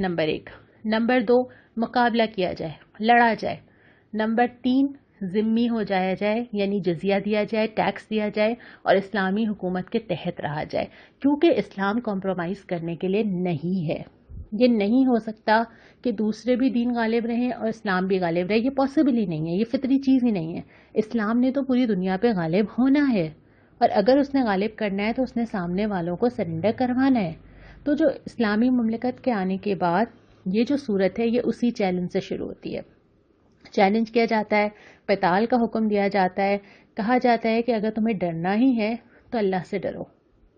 Number 1. Number 2 مقابلہ کیا جائے، لڑا جائے. نمبر 3 ذمہ ہو جایا جائے، یعنی جزیہ دیا جائے، ٹیکس دیا جائے اور اسلامی حکومت کے تحت رہا جائے، کیونکہ اسلام کمپرومائز کرنے کے لیے نہیں ہے. یہ نہیں ہو سکتا کہ دوسرے بھی دین غالب رہیں اور اسلام بھی غالب رہے. یہ پاسبل ہی نہیں ہے، یہ فطری چیز ہی نہیں ہے. اسلام نے تو پوری دنیا پہ غالب ہونا ہے، اور اگر اس نے غالب کرنا ہے تو اس نے سامنے والوں کو سرنڈر کروانا ہے. تو جو اسلامی مملکت کے آنے کے بعد یہ جو صورت ہے یہ اسی چیلنج سے شروع ہوتی ہے. چیلنج کیا جاتا ہے، قتال کا حکم دیا جاتا ہے، کہا جاتا ہے کہ اگر تمہیں ڈرنا ہی ہے تو اللہ سے ڈرو.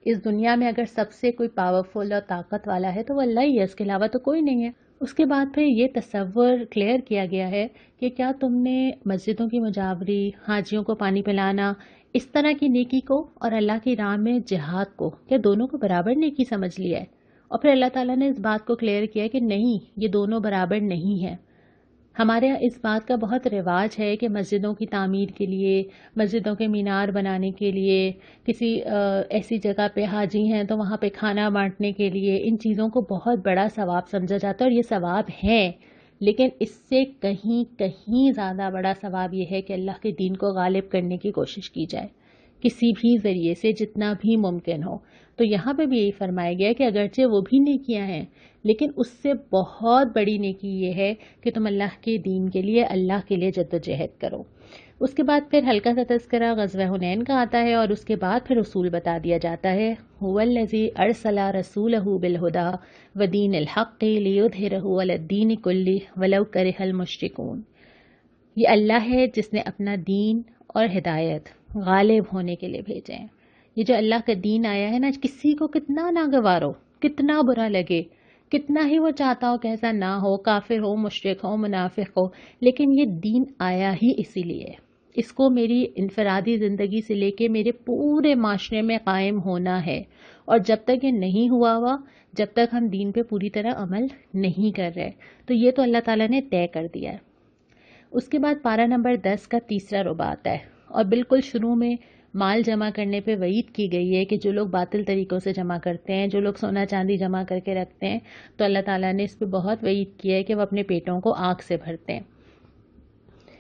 اس دنیا میں اگر سب سے کوئی پاورفل اور طاقت والا ہے تو وہ اللہ ہی ہے، اس کے علاوہ تو کوئی نہیں ہے. اس کے بعد پھر یہ تصور کلیئر کیا گیا ہے کہ کیا تم نے مسجدوں کی مجاوری، حاجیوں کو پانی پلانا، اس طرح کی نیکی کو اور اللہ کی راہ میں جہاد کو، کیا دونوں کو برابر نیکی سمجھ لیا ہے؟ اور پھر اللہ تعالیٰ نے اس بات کو کلیئر کیا کہ نہیں، یہ دونوں برابر نہیں ہیں. ہمارے یہاں اس بات کا بہت رواج ہے کہ مسجدوں کی تعمیر کے لیے، مسجدوں کے مینار بنانے کے لیے، کسی ایسی جگہ پہ حاجی ہیں تو وہاں پہ کھانا بانٹنے کے لیے ان چیزوں کو بہت بڑا ثواب سمجھا جاتا ہے. اور یہ ثواب ہے، لیکن اس سے کہیں کہیں زیادہ بڑا ثواب یہ ہے کہ اللہ کے دین کو غالب کرنے کی کوشش کی جائے کسی بھی ذریعے سے، جتنا بھی ممکن ہو. تو یہاں پہ بھی یہی فرمایا گیا کہ اگرچہ وہ بھی نیکیاں ہیں، لیکن اس سے بہت بڑی نیکی یہ ہے کہ تم اللہ کے دین کے لیے، اللہ کے لیے جد و جہد کرو. اس کے بعد پھر ہلکا سا تذکرہ غزوہ حنین کا آتا ہے، اور اس کے بعد پھر اصول بتا دیا جاتا ہے. هو الذی ارسل رسولہ بالہدی ودین الحق لیظہرہ علی الدین کلہ ولو کرہ المشرکون. یہ اللہ ہے جس نے اپنا دین اور ہدایت غالب ہونے کے لیے بھیجے ہیں. یہ جو اللہ کا دین آیا ہے نا، کسی کو کتنا ناگوار ہو، کتنا برا لگے، کتنا ہی وہ چاہتا ہو کہ ایسا نہ ہو، کافر ہو، مشرک ہو، منافق ہو، لیکن یہ دین آیا ہی اسی لیے. اس کو میری انفرادی زندگی سے لے کے میرے پورے معاشرے میں قائم ہونا ہے، اور جب تک یہ نہیں ہوا جب تک ہم دین پہ پوری طرح عمل نہیں کر رہے، تو یہ تو اللہ تعالیٰ نے طے کر دیا ہے. اس کے بعد پارہ نمبر 10 کا تیسرا ربع آتا ہے، اور بالکل شروع میں مال جمع کرنے پہ وعید کی گئی ہے کہ جو لوگ باطل طریقوں سے جمع کرتے ہیں، جو لوگ سونا چاندی جمع کر کے رکھتے ہیں، تو اللہ تعالیٰ نے اس پہ بہت وعید کی ہے کہ وہ اپنے پیٹوں کو آگ سے بھرتے ہیں.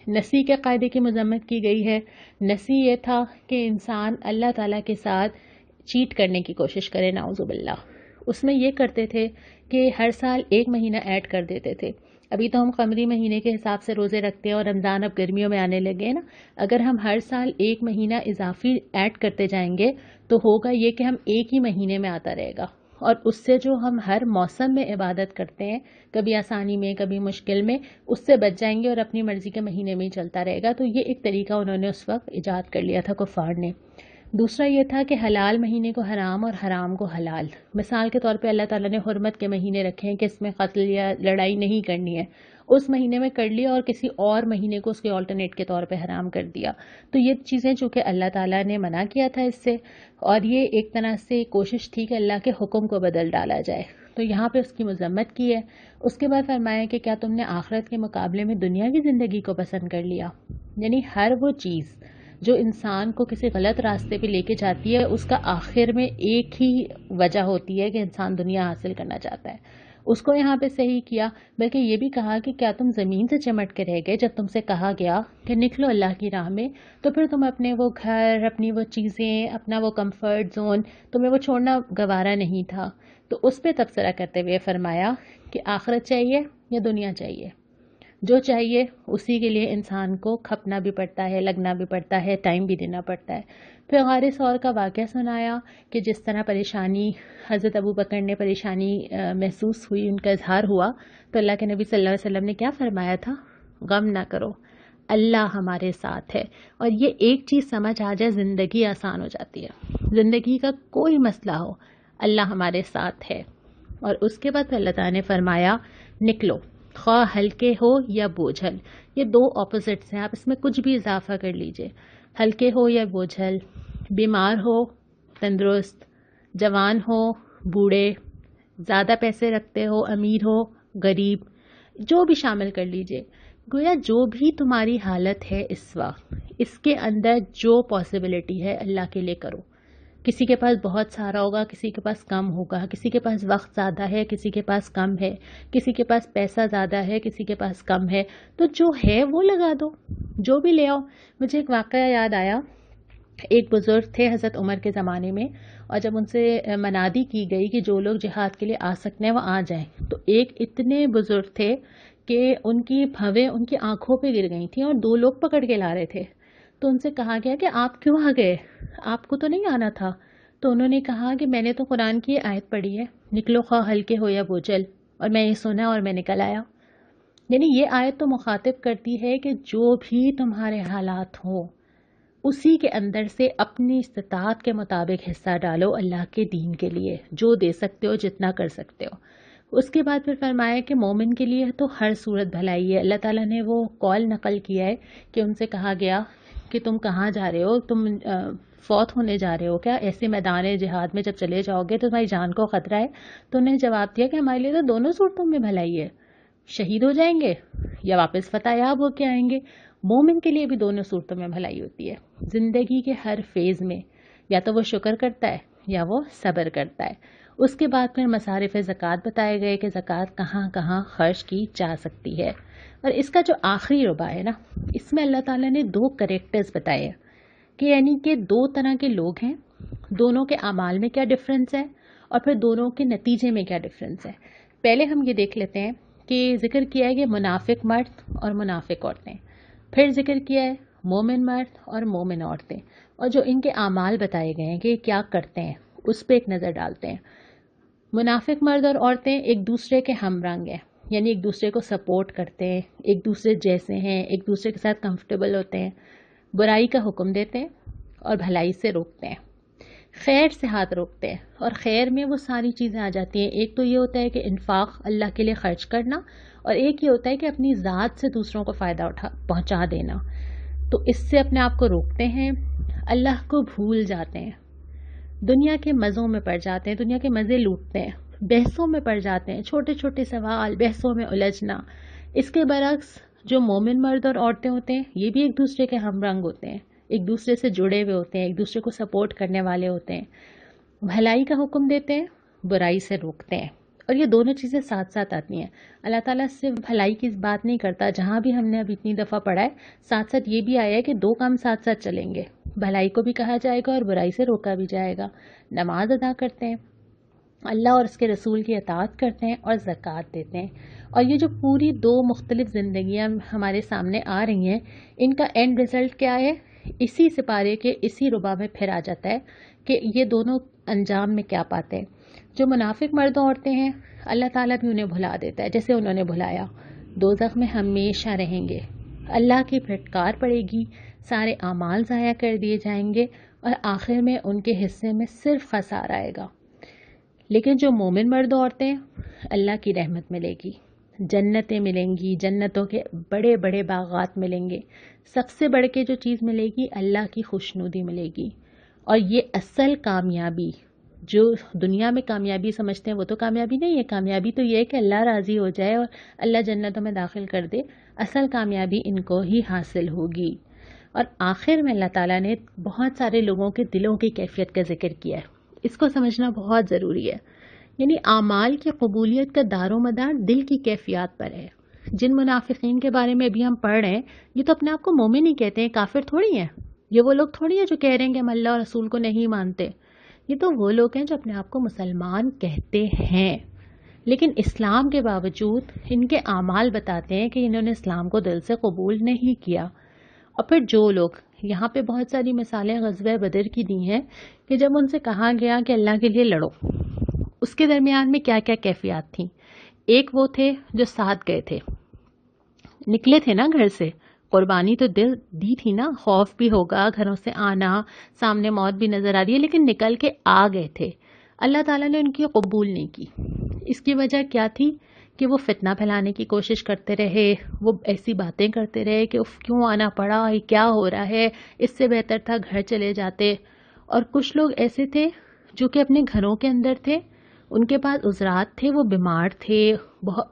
نسی کے قاعدے کی مذمت کی گئی ہے. نسی یہ تھا کہ انسان اللہ تعالیٰ کے ساتھ چیٹ کرنے کی کوشش کرے، نعوذ باللہ. اس میں یہ کرتے تھے کہ ہر سال 1 مہینہ ایڈ کر دیتے تھے. ابھی تو ہم قمری مہینے کے حساب سے روزے رکھتے ہیں، اور رمضان اب گرمیوں میں آنے لگے ہیں نا. اگر ہم ہر سال 1 مہینہ اضافی ایڈ کرتے جائیں گے تو ہوگا یہ کہ ہم ایک ہی مہینے میں آتا رہے گا، اور اس سے جو ہم ہر موسم میں عبادت کرتے ہیں، کبھی آسانی میں کبھی مشکل میں، اس سے بچ جائیں گے اور اپنی مرضی کے مہینے میں ہی چلتا رہے گا. تو یہ ایک طریقہ انہوں نے اس وقت ایجاد کر لیا تھا کفار نے. دوسرا یہ تھا کہ حلال مہینے کو حرام اور حرام کو حلال. مثال کے طور پہ اللہ تعالیٰ نے حرمت کے مہینے رکھے ہیں کہ اس میں قتل یا لڑائی نہیں کرنی ہے، اس مہینے میں کر لیا، اور کسی اور مہینے کو اس کے آلٹرنیٹ کے طور پہ حرام کر دیا. تو یہ چیزیں چونکہ اللہ تعالیٰ نے منع کیا تھا اس سے، اور یہ ایک طرح سے کوشش تھی کہ اللہ کے حکم کو بدل ڈالا جائے، تو یہاں پہ اس کی مذمت کی ہے. اس کے بعد فرمایا کہ کیا تم نے آخرت کے مقابلے میں دنیا کی زندگی کو پسند کر لیا. یعنی ہر وہ چیز جو انسان کو کسی غلط راستے پہ لے کے جاتی ہے، اس کا آخر میں ایک ہی وجہ ہوتی ہے کہ انسان دنیا حاصل کرنا چاہتا ہے. اس کو یہاں پہ صحیح کیا، بلکہ یہ بھی کہا کہ کیا تم زمین سے چمٹ کے رہ گئے جب تم سے کہا گیا کہ نکلو اللہ کی راہ میں، تو پھر تم اپنے وہ گھر، اپنی وہ چیزیں، اپنا وہ کمفرٹ زون، تمہیں وہ چھوڑنا گوارا نہیں تھا. تو اس پہ تبصرہ کرتے ہوئے فرمایا کہ آخرت چاہیے یا دنیا چاہیے؟ جو چاہیے اسی کے لیے انسان کو کھپنا بھی پڑتا ہے، لگنا بھی پڑتا ہے، ٹائم بھی دینا پڑتا ہے. پھر غار ثور کا واقعہ سنایا کہ جس طرح پریشانی حضرت ابو بکر نے پریشانی محسوس ہوئی، ان کا اظہار ہوا، تو اللہ کے نبی صلی اللہ علیہ وسلم نے کیا فرمایا تھا؟ غم نہ کرو، اللہ ہمارے ساتھ ہے. اور یہ ایک چیز سمجھ آ جائے، زندگی آسان ہو جاتی ہے. زندگی کا کوئی مسئلہ ہو، اللہ ہمارے ساتھ ہے. اور اس کے بعد اللہ تعالیٰ نے فرمایا نکلو، خواہ ہلکے ہو یا بوجھل. یہ 2 اپوزٹس ہیں، آپ اس میں کچھ بھی اضافہ کر لیجئے. ہلکے ہو یا بوجھل، بیمار ہو، تندرست، جوان ہو، بوڑھے، زیادہ پیسے رکھتے ہو، امیر ہو، غریب، جو بھی شامل کر لیجئے. گویا جو بھی تمہاری حالت ہے اس وقت، اس کے اندر جو پاسبلٹی ہے اللہ کے لیے کرو. کسی کے پاس بہت سارا ہوگا، کسی کے پاس کم ہوگا، کسی کے پاس وقت زیادہ ہے، کسی کے پاس کم ہے، کسی کے پاس پیسہ زیادہ ہے، کسی کے پاس کم ہے، تو جو ہے وہ لگا دو، جو بھی لے آؤ۔ مجھے ایک واقعہ یاد آیا، ایک بزرگ تھے حضرت عمر کے زمانے میں، اور جب ان سے منادی کی گئی کہ جو لوگ جہاد کے لیے آ سکتے ہیں وہ آ جائیں، تو ایک اتنے بزرگ تھے کہ ان کی بھویں ان کی آنکھوں پہ گر گئی تھیں اور 2 لوگ پکڑ کے لا رہے تھے۔ تو ان سے کہا گیا کہ آپ کیوں آ گئے، آپ کو تو نہیں آنا تھا؟ تو انہوں نے کہا کہ میں نے تو قرآن کی آیت پڑھی ہے، نکلو خواہ ہلکے ہو یا بوجھل، اور میں یہ سنا اور میں نکل آیا۔ یعنی یہ آیت تو مخاطب کرتی ہے کہ جو بھی تمہارے حالات ہوں اسی کے اندر سے اپنی استطاعت کے مطابق حصہ ڈالو اللہ کے دین کے لیے، جو دے سکتے ہو، جتنا کر سکتے ہو۔ اس کے بعد پھر فرمایا کہ مومن کے لیے تو ہر صورت بھلائی ہے۔ اللہ تعالیٰ نے وہ قول نقل کیا ہے کہ ان سے کہا گیا کہ تم کہاں جا رہے ہو، تم فوت ہونے جا رہے ہو کیا؟ ایسے میدان جہاد میں جب چلے جاؤ گے تو تمہاری جان کو خطرہ ہے؟ تو انہیں جواب دیا کہ ہمارے لیے تو دونوں صورتوں میں بھلائی ہے، شہید ہو جائیں گے یا واپس فتح یاب ہو کے آئیں گے۔ مومن کے لیے بھی دونوں صورتوں میں بھلائی ہوتی ہے، زندگی کے ہر فیز میں، یا تو وہ شکر کرتا ہے یا وہ صبر کرتا ہے۔ اس کے بعد پھر مصارف زکوٰۃ بتائے گئے کہ زکوٰۃ کہاں کہاں خرچ کی جا سکتی ہے۔ اور اس کا جو آخری ربع ہے نا، اس میں اللہ تعالیٰ نے 2 کریکٹرز بتائے ہیں کہ یعنی کہ 2 طرح کے لوگ ہیں، دونوں کے اعمال میں کیا ڈفرینس ہے اور پھر دونوں کے نتیجے میں کیا ڈفرینس ہے۔ پہلے ہم یہ دیکھ لیتے ہیں کہ ذکر کیا ہے کہ منافق مرد اور منافق عورتیں، پھر ذکر کیا ہے مومن مرد اور مومن عورتیں، اور جو ان کے اعمال بتائے گئے ہیں کہ کیا کرتے ہیں اس پہ ایک نظر ڈالتے ہیں۔ منافق مرد اور عورتیں ایک دوسرے کے ہم رنگ ہیں، یعنی ایک دوسرے کو سپورٹ کرتے ہیں، ایک دوسرے جیسے ہیں، ایک دوسرے کے ساتھ کمفرٹیبل ہوتے ہیں، برائی کا حکم دیتے ہیں اور بھلائی سے روکتے ہیں، خیر سے ہاتھ روکتے ہیں۔ اور خیر میں وہ ساری چیزیں آ جاتی ہیں، ایک تو یہ ہوتا ہے کہ انفاق اللہ کے لیے خرچ کرنا، اور ایک یہ ہوتا ہے کہ اپنی ذات سے دوسروں کو فائدہ پہنچا دینا۔ تو اس سے اپنے آپ کو روکتے ہیں، اللہ کو بھول جاتے ہیں، دنیا کے مزوں میں پڑ جاتے ہیں، دنیا کے مزے لوٹتے ہیں، بحثوں میں پڑ جاتے ہیں، چھوٹے چھوٹے سوال بحثوں میں الجھنا۔ اس کے برعکس جو مومن مرد اور عورتیں ہوتے ہیں یہ بھی ایک دوسرے کے ہم رنگ ہوتے ہیں، ایک دوسرے سے جڑے ہوئے ہوتے ہیں، ایک دوسرے کو سپورٹ کرنے والے ہوتے ہیں، بھلائی کا حکم دیتے ہیں، برائی سے روکتے ہیں۔ اور یہ دونوں چیزیں ساتھ ساتھ آتی ہیں۔ اللہ تعالیٰ صرف بھلائی کی بات نہیں کرتا، جہاں بھی ہم نے اب اتنی دفعہ پڑھا ہے ساتھ ساتھ یہ بھی آیا ہے کہ 2 کام ساتھ ساتھ چلیں گے، بھلائی کو بھی کہا جائے گا اور برائی سے روکا بھی جائے گا۔ نماز ادا کرتے ہیں، اللہ اور اس کے رسول کی اطاعت کرتے ہیں اور زکوٰۃ دیتے ہیں۔ اور یہ جو پوری 2 مختلف زندگیاں ہمارے سامنے آ رہی ہیں، ان کا اینڈ رزلٹ کیا ہے؟ اسی سپارے کے اسی ربع میں پھر آ جاتا ہے کہ یہ دونوں انجام میں کیا پاتے ہیں۔ جو منافق مرد عورتیں ہیں اللہ تعالیٰ بھی انہیں بھلا دیتا ہے، جیسے انہوں نے بھلایا، دوزخ میں ہمیشہ رہیں گے، اللہ کی پھٹکار پڑے گی، سارے اعمال ضائع کر دیے جائیں گے اور آخر میں ان کے حصے میں صرف خسارہ آئے گا۔ لیکن جو مومن مرد عورتیں، اللہ کی رحمت ملے گی، جنتیں ملیں گی، جنتوں کے بڑے بڑے باغات ملیں گے، سب سے بڑھ کے جو چیز ملے گی اللہ کی خوشنودی ملے گی۔ اور یہ اصل کامیابی، جو دنیا میں کامیابی سمجھتے ہیں وہ تو کامیابی نہیں ہے، کامیابی تو یہ ہے کہ اللہ راضی ہو جائے اور اللہ جنتوں میں داخل کر دے، اصل کامیابی ان کو ہی حاصل ہوگی۔ اور آخر میں اللہ تعالیٰ نے بہت سارے لوگوں کے دلوں کی کیفیت کا ذکر کیا ہے، اس کو سمجھنا بہت ضروری ہے۔ یعنی اعمال کی قبولیت کا دار و مدار دل کی کیفیات پر ہے۔ جن منافقین کے بارے میں ابھی ہم پڑھ رہے ہیں یہ تو اپنے آپ کو مومن ہی کہتے ہیں، کافر تھوڑی ہیں، یہ وہ لوگ تھوڑی ہیں جو کہہ رہے ہیں کہ ہم اللہ اور رسول کو نہیں مانتے، یہ تو وہ لوگ ہیں جو اپنے آپ کو مسلمان کہتے ہیں، لیکن اسلام کے باوجود ان کے اعمال بتاتے ہیں کہ انہوں نے اسلام کو دل سے قبول نہیں کیا۔ اور پھر جو لوگ یہاں پہ بہت ساری مثالیں غزوہ بدر کی دی ہیں کہ جب ان سے کہا گیا کہ اللہ کے لیے لڑو، اس کے درمیان میں کیا کیا کیفیات تھیں۔ ایک وہ تھے جو ساتھ گئے تھے، نکلے تھے نا گھر سے، قربانی تو دل دی تھی نا، خوف بھی ہوگا، گھروں سے آنا، سامنے موت بھی نظر آ رہی ہے، لیکن نکل کے آ گئے تھے۔ اللہ تعالیٰ نے ان کی قبول نہیں کی۔ اس کی وجہ کیا تھی کہ وہ فتنہ پھیلانے کی کوشش کرتے رہے، وہ ایسی باتیں کرتے رہے کہ اف کیوں آنا پڑا، یہ کیا ہو رہا ہے، اس سے بہتر تھا گھر چلے جاتے۔ اور کچھ لوگ ایسے تھے جو کہ اپنے گھروں کے اندر تھے، ان کے پاس عذرات تھے، وہ بیمار تھے،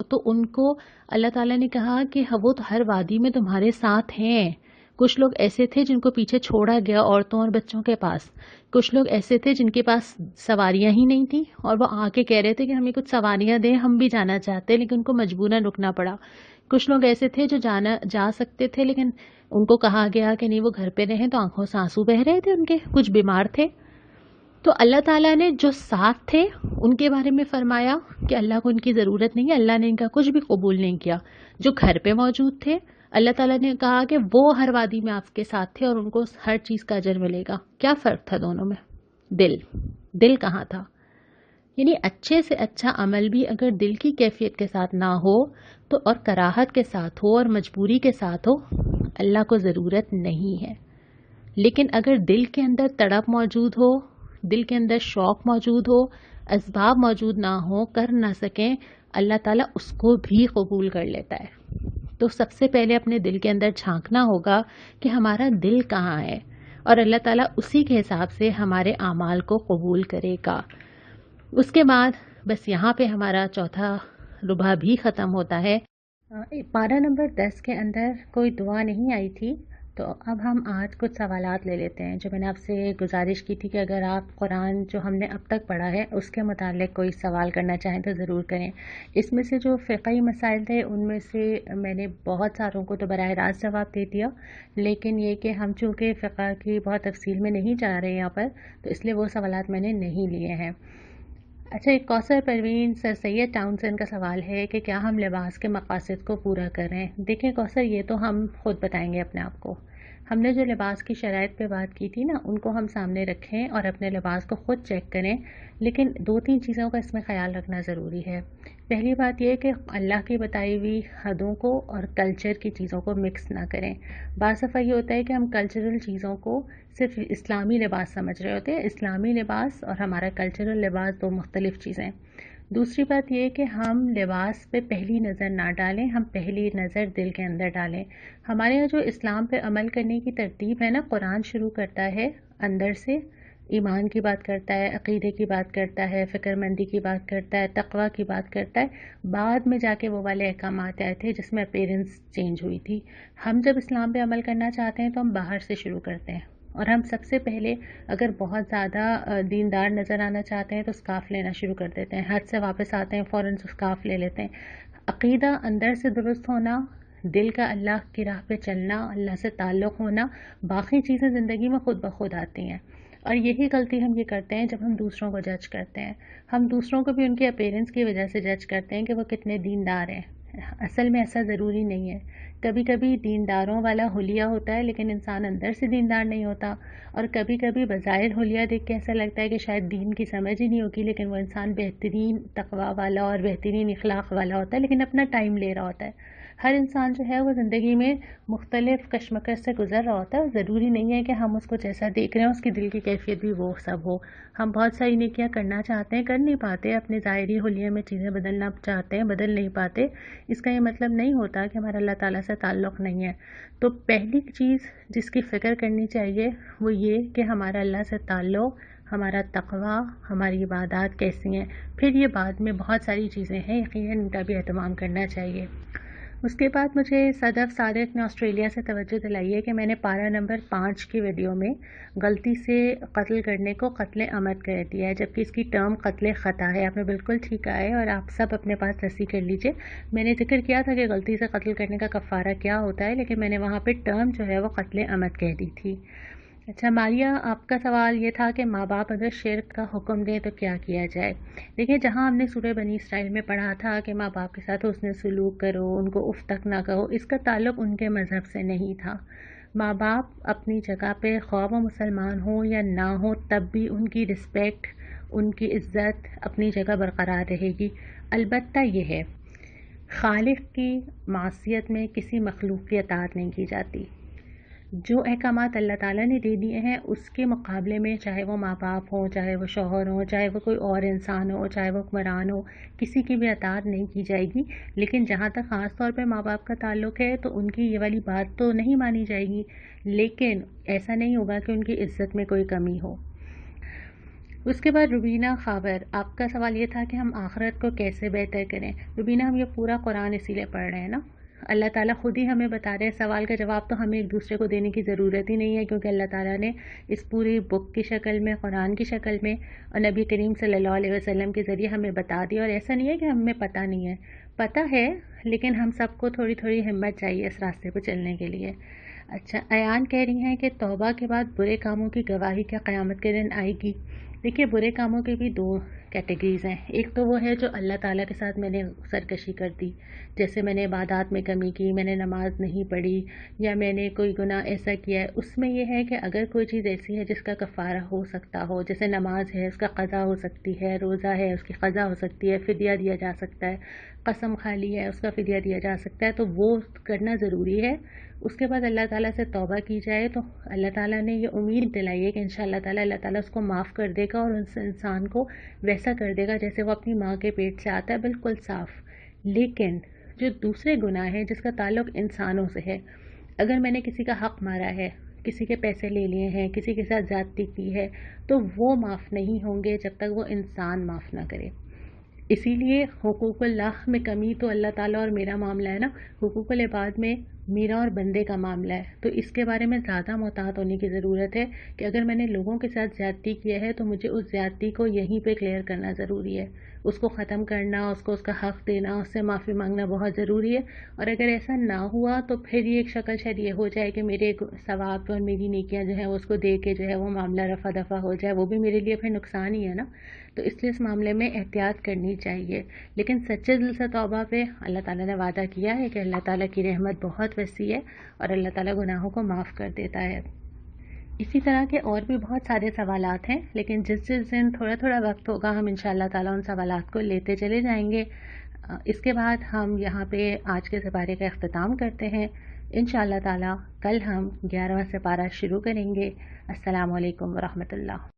تو ان کو اللہ تعالیٰ نے کہا کہ وہ تو ہر وادی میں تمہارے ساتھ ہیں۔ کچھ لوگ ایسے تھے جن کو پیچھے چھوڑا گیا عورتوں اور بچوں کے پاس کچھ لوگ ایسے تھے جن کے پاس سواریاں ہی نہیں تھیں اور وہ آ کے کہہ رہے تھے کہ ہمیں کچھ سواریاں دیں، ہم بھی جانا چاہتے ہیں، لیکن ان کو مجبوراً رکنا پڑا۔ کچھ لوگ ایسے تھے جو جا سکتے تھے لیکن ان کو کہا گیا کہ نہیں وہ گھر پہ رہیں، تو آنکھوں سے آنسو بہہ رہے تھے ان کے، کچھ بیمار تھے۔ تو اللہ تعالیٰ نے جو ساتھ تھے ان کے بارے میں فرمایا کہ اللہ کو ان کی ضرورت نہیں ہے، اللہ نے ان کا کچھ بھی قبول نہیں کیا۔ جو گھر پہ موجود تھے اللہ تعالیٰ نے کہا کہ وہ ہر وادی میں آپ کے ساتھ تھے اور ان کو ہر چیز کا اجر ملے گا۔ کیا فرق تھا دونوں میں؟ دل کہاں تھا؟ یعنی اچھے سے اچھا عمل بھی اگر دل کی کیفیت کے ساتھ نہ ہو تو اور کراہت کے ساتھ ہو اور مجبوری کے ساتھ ہو، اللہ کو ضرورت نہیں ہے۔ لیکن اگر دل کے اندر تڑپ موجود ہو، دل کے اندر شوق موجود ہو، اسباب موجود نہ ہو، کر نہ سکیں، اللہ تعالیٰ اس کو بھی قبول کر لیتا ہے۔ تو سب سے پہلے اپنے دل کے اندر جھانکنا ہوگا کہ ہمارا دل کہاں ہے، اور اللہ تعالیٰ اسی کے حساب سے ہمارے اعمال کو قبول کرے گا۔ اس کے بعد بس یہاں پہ ہمارا چوتھا ربع بھی ختم ہوتا ہے۔ پارہ نمبر 10 کے اندر کوئی دعا نہیں آئی تھی، تو اب ہم آج کچھ سوالات لے لیتے ہیں جو میں نے آپ سے گزارش کی تھی کہ اگر آپ قرآن جو ہم نے اب تک پڑھا ہے اس کے متعلق کوئی سوال کرنا چاہیں تو ضرور کریں۔ اس میں سے جو فقہی مسائل تھے ان میں سے میں نے بہت ساروں کو تو براہ راست جواب دے دیا، لیکن یہ کہ ہم چونکہ فقہ کی بہت تفصیل میں نہیں جا رہے یہاں پر، تو اس لیے وہ سوالات میں نے نہیں لیے ہیں۔ اچھا، ایک کوثر پروین سر سید ٹاؤنسن کا سوال ہے کہ کیا ہم لباس کے مقاصد کو پورا کریں؟ دیکھیں کوثر، یہ تو ہم خود بتائیں گے اپنے آپ کو۔ ہم نے جو لباس کی شرائط پہ بات کی تھی نا، ان کو ہم سامنے رکھیں اور اپنے لباس کو خود چیک کریں، لیکن 2-3 چیزوں کا اس میں خیال رکھنا ضروری ہے۔ پہلی بات یہ کہ اللہ کی بتائی ہوئی حدوں کو اور کلچر کی چیزوں کو مکس نہ کریں۔ بعض دفعہ یہ ہوتا ہے کہ ہم کلچرل چیزوں کو صرف اسلامی لباس سمجھ رہے ہوتے ہیں۔ اسلامی لباس اور ہمارا کلچرل لباس دو مختلف چیزیں۔ دوسری بات یہ کہ ہم لباس پہ پہلی نظر نہ ڈالیں، ہم پہلی نظر دل کے اندر ڈالیں۔ ہمارے یہاں جو اسلام پہ عمل کرنے کی ترتیب ہے نا، قرآن شروع کرتا ہے اندر سے، ایمان کی بات کرتا ہے، عقیدے کی بات کرتا ہے، فکر مندی کی بات کرتا ہے، تقوی کی بات کرتا ہے، بعد میں جا کے وہ والے احکامات آئے تھے جس میں اپیرنس چینج ہوئی تھی۔ ہم جب اسلام پہ عمل کرنا چاہتے ہیں تو ہم باہر سے شروع کرتے ہیں، اور ہم سب سے پہلے اگر بہت زیادہ دیندار نظر آنا چاہتے ہیں تو اسکارف لینا شروع کر دیتے ہیں، حج سے واپس آتے ہیں فوراً اسکارف لے لیتے ہیں۔ عقیدہ اندر سے درست ہونا، دل کا اللہ کی راہ پہ چلنا، اللہ سے تعلق ہونا، باقی چیزیں زندگی میں خود بخود آتی ہیں۔ اور یہی غلطی ہم یہ کرتے ہیں جب ہم دوسروں کو جج کرتے ہیں۔ ہم دوسروں کو بھی ان کے اپیرنس کی وجہ سے جج کرتے ہیں کہ وہ کتنے دیندار ہیں۔ اصل میں ایسا ضروری نہیں ہے۔ کبھی کبھی دینداروں والا حلیہ ہوتا ہے لیکن انسان اندر سے دیندار نہیں ہوتا، اور کبھی کبھی بظاہر حلیہ دیکھ کے ایسا لگتا ہے کہ شاید دین کی سمجھ ہی نہیں ہوگی، لیکن وہ انسان بہترین تقوی والا اور بہترین اخلاق والا ہوتا ہے، لیکن اپنا ٹائم لے رہا ہوتا ہے۔ ہر انسان جو ہے وہ زندگی میں مختلف کشمکش سے گزر رہا ہوتا ہے، ضروری نہیں ہے کہ ہم اس کو جیسا دیکھ رہے ہیں اس کی دل کی کیفیت بھی وہ سب ہو۔ ہم بہت ساری نیکیاں کرنا چاہتے ہیں، کر نہیں پاتے، اپنے ظاہری حلیے میں چیزیں بدلنا چاہتے ہیں، بدل نہیں پاتے، اس کا یہ مطلب نہیں ہوتا کہ ہمارا اللہ تعالیٰ سے تعلق نہیں ہے۔ تو پہلی چیز جس کی فکر کرنی چاہیے وہ یہ کہ ہمارا اللہ سے تعلق، ہمارا تقوی، ہماری عبادات کیسی ہیں، پھر یہ بعد میں بہت ساری چیزیں ہیں، یقیناً ان کا بھی اہتمام کرنا چاہیے۔ اس کے بعد مجھے صدف صادق نے آسٹریلیا سے توجہ دلائی ہے کہ میں نے پارہ نمبر 5 کی ویڈیو میں غلطی سے قتل کرنے کو قتل عمد کر دیا ہے، جبکہ اس کی ٹرم قتل خطا ہے۔ آپ نے بالکل ٹھیک کہا ہے، اور آپ سب اپنے پاس رسی کر لیجئے۔ میں نے ذکر کیا تھا کہ غلطی سے قتل کرنے کا کفارہ کیا ہوتا ہے، لیکن میں نے وہاں پہ ٹرم جو ہے وہ قتل عمد کہہ دی تھی۔ اچھا ماریا، آپ کا سوال یہ تھا کہ ماں باپ اگر شرک کا حکم دیں تو کیا کیا جائے؟ دیکھیں، جہاں ہم نے سورہ بنی اسرائیل میں پڑھا تھا کہ ماں باپ کے ساتھ حسن سلوک کرو، ان کو اف تک نہ کہو، اس کا تعلق ان کے مذہب سے نہیں تھا۔ ماں باپ اپنی جگہ پہ خواہ وہ مسلمان ہوں یا نہ ہوں، تب بھی ان کی رسپیکٹ، ان کی عزت اپنی جگہ برقرار رہے گی۔ البتہ یہ ہے، خالق کی معصیت میں کسی مخلوق کی اطاعت نہیں کی جاتی۔ جو احکامات اللہ تعالیٰ نے دے دیے ہیں اس کے مقابلے میں، چاہے وہ ماں باپ ہوں، چاہے وہ شوہر ہوں، چاہے وہ کوئی اور انسان ہو، چاہے وہ حکمران ہو، کسی کی بھی اطاعت نہیں کی جائے گی۔ لیکن جہاں تک خاص طور پہ ماں باپ کا تعلق ہے تو ان کی یہ والی بات تو نہیں مانی جائے گی، لیکن ایسا نہیں ہوگا کہ ان کی عزت میں کوئی کمی ہو۔ اس کے بعد روبینہ خاور، آپ کا سوال یہ تھا کہ ہم آخرت کو کیسے بہتر کریں۔ روبینہ، ہم یہ پورا قرآن اسی لیے پڑھ رہے ہیں نا، اللہ تعالیٰ خود ہی ہمیں بتا رہے ہیں، سوال کا جواب تو ہمیں ایک دوسرے کو دینے کی ضرورت ہی نہیں ہے، کیونکہ اللہ تعالیٰ نے اس پوری بک کی شکل میں، قرآن کی شکل میں اور نبی کریم صلی اللہ علیہ وسلم کے ذریعے ہمیں بتا دیا. اور ایسا نہیں ہے کہ ہمیں پتہ نہیں ہے، پتہ ہے، لیکن ہم سب کو تھوڑی تھوڑی ہمت چاہیے اس راستے پہ چلنے کے لیے. اچھا، ایان کہہ رہی ہیں کہ توبہ کے بعد برے کاموں کی گواہی کیا قیامت کے دن آئے گی؟ دیکھیے، برے کاموں کی بھی دو کیٹیگریز ہیں. ایک تو وہ ہے جو اللہ تعالیٰ کے ساتھ میں نے سرکشی کر دی، جیسے میں نے عبادات میں کمی کی، میں نے نماز نہیں پڑھی، یا میں نے کوئی گناہ ایسا کیا ہے. اس میں یہ ہے کہ اگر کوئی چیز ایسی ہے جس کا کفارہ ہو سکتا ہو، جیسے نماز ہے اس کا قضا ہو سکتی ہے، روزہ ہے اس کی قضا ہو سکتی ہے، فدیہ دیا جا سکتا ہے، قسم کھا لی ہے اس کا فدیہ دیا جا سکتا ہے، تو وہ کرنا ضروری ہے. اس کے بعد اللہ تعالیٰ سے توبہ کی جائے تو اللہ تعالیٰ نے یہ امید دلائی ہے کہ انشاءاللہ تعالیٰ اللہ تعالیٰ اس کو معاف کر دے گا اور اس انسان کو ویسا کر دے گا جیسے وہ اپنی ماں کے پیٹ سے آتا ہے، بالکل صاف. لیکن جو دوسرے گناہ ہیں جس کا تعلق انسانوں سے ہے، اگر میں نے کسی کا حق مارا ہے، کسی کے پیسے لے لیے ہیں، کسی کے ساتھ زیادتی کی ہے، تو وہ معاف نہیں ہوں گے جب تک وہ انسان معاف نہ کرے. اسی لیے حقوق اللہ میں کمی تو اللہ تعالیٰ اور میرا معاملہ ہے نا، حقوق العباد میں میرا اور بندے کا معاملہ ہے. تو اس کے بارے میں زیادہ محتاط ہونے کی ضرورت ہے کہ اگر میں نے لوگوں کے ساتھ زیادتی کیا ہے تو مجھے اس زیادتی کو یہیں پہ کلیئر کرنا ضروری ہے، اس کو ختم کرنا، اس کو اس کا حق دینا، اس سے معافی مانگنا بہت ضروری ہے. اور اگر ایسا نہ ہوا تو پھر یہ ایک شکل شاید یہ ہو جائے کہ میرے ثواب اور میری نیکیاں جو ہیں اس کو دے کے جو ہے وہ معاملہ رفع دفع ہو جائے، وہ بھی میرے لیے پھر نقصان ہی ہے نا. تو اس لیے اس معاملے میں احتیاط کرنی چاہیے. لیکن سچے دل سے توبہ پہ اللہ تعالیٰ نے وعدہ کیا ہے کہ اللہ تعالیٰ کی رحمت بہت وسیع ہے اور اللہ تعالیٰ گناہوں کو معاف کر دیتا ہے. اسی طرح کے اور بھی بہت سارے سوالات ہیں، لیکن جس دن تھوڑا تھوڑا وقت ہوگا ہم انشاءاللہ تعالیٰ ان سوالات کو لیتے چلے جائیں گے. اس کے بعد ہم یہاں پہ آج کے سپارے کا اختتام کرتے ہیں. انشاءاللہ تعالیٰ کل ہم 11واں سپارہ شروع کریں گے. السلام علیکم ورحمۃ اللہ.